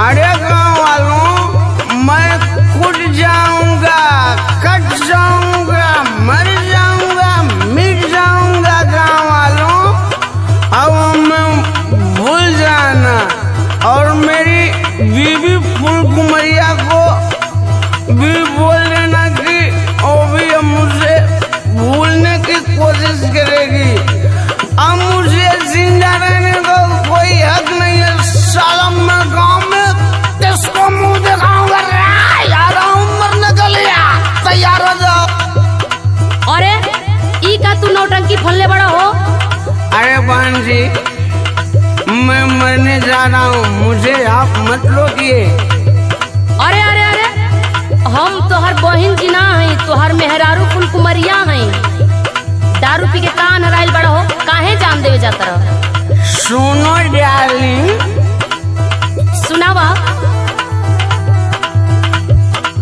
अरे गाँव वालों, मैं खुद जाऊंगा, कट जाऊंगा, मर जाऊंगा, मिट जाऊंगा गाँव वालों। अब मैं भूल जाना और मेरी बीवी फूलकुमरिया को भी बोल देना कि वो भी मुझे भूलने की कोशिश करेगी। अब मुझे जिंदा रहने का कोई हक नहीं है। साला मैं गाँव में किसको मुंह दिखाऊंगा? यार मरने के लिए तैयार हो जाओ। अरे ई का तू नौटंकी फलने बड़ा हो? अरे बहन जी, मैं मरने जा रहा हूँ, मुझे आप मत रोकिए। अरे अरे अरे, हम तोहर बहिन जी ना है, तोहर मेहरारू फूलकुमरिया है। दारू पी के कान हराइल बड़ा हो, काहे जान देवे जाता रह? सुनो डार्लिंग, सुनावा।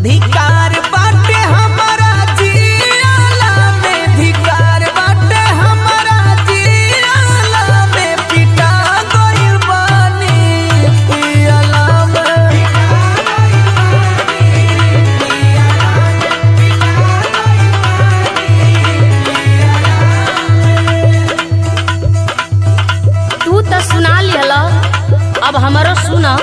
धिकार बाटे हमारा जियाला में, धिकार बाटे हमारा जियाला में, पिटा गइल बानी पियाला में। तू तो सुना लिहला, अब हमारो सुना।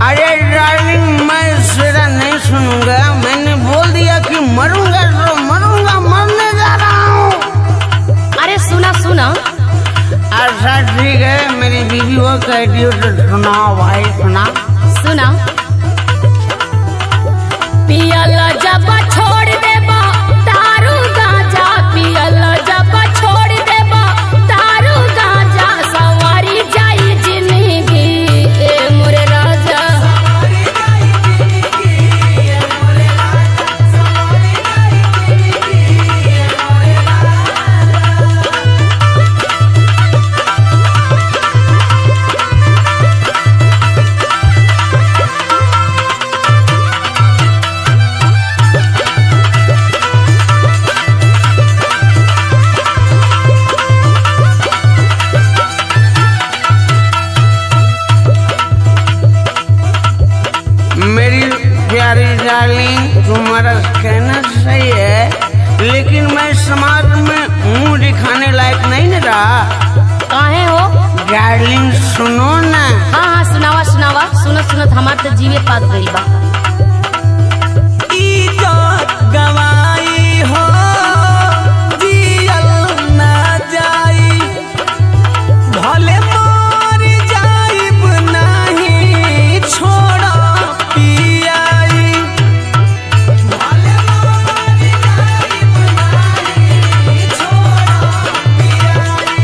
अरे डार्लिंग, मैं तेरा नहीं सुनूंगा। मैंने बोल दिया कि मरूंगा तो मरूंगा, मरने जा रहा हूँ। अरे सुना सुना। अच्छा ठीक है, मेरी बीवी वो कहती हो तो सुनाओ भाई, सुना। सुना। पियला जब छोड़ देबा दारू गांजा, पियला जब छोड़ देबा दारू गांजा, सवारी जाई जिंदगी ए मोरे राजा। मेरी प्यारी डार्लिंग, तुम्हारा कहना सही है, लेकिन मैं समाज में मुंह दिखाने लायक नहीं न रहा। काहे हो? डार्लिंग सुनो ना। हाँ हाँ सुनावा सुनावा। सुनत सुनत हमार तो जीवे पात गइल बा। इज्जत गवाई हो, जियल ना जाई, भले मर जाइब नहीं छोड़ा पियाई। भले मर जाइब नहीं छोड़ा पियाई,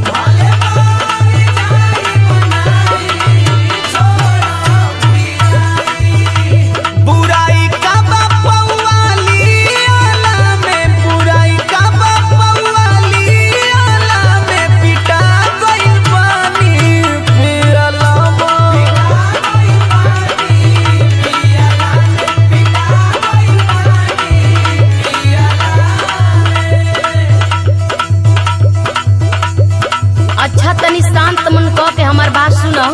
भले मर जाइब नहीं छोड़ा पियाई। बुराई का बपवाली आला में, बुराई का बपवाली आला में, पिटा गइल बानी पियाला में। अच्छा तनी शांत मन कह के हमार बात सुनो।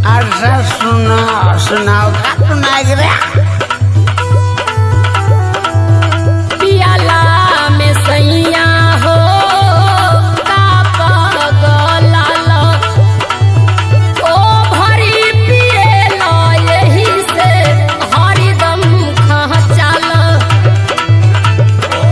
अच्छा सुना, सुनाओ, का सुनाएगी रे? पियाला में सैया हो का पगलाल, ओ भरी पिएला यही से हरदम खचाल। ओ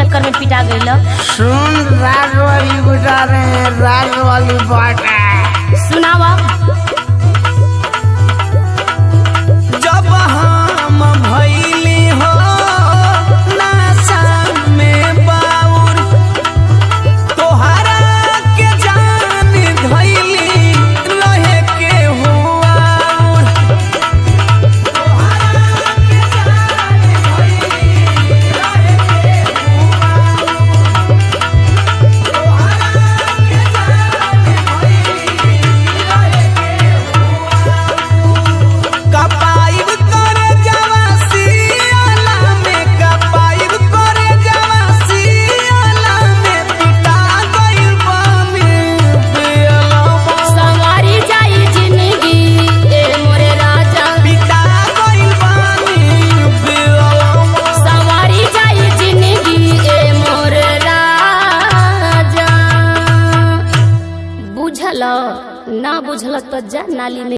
चक्कर में पिटा गई? सुन, राज वाली बता रहे हैं, राज वाली बात है। सुनावा। जब हम भइली हो नशा में बाउर, तोहरा के जान धइली रहे के हुआ। ना बुझल तो जा नाली में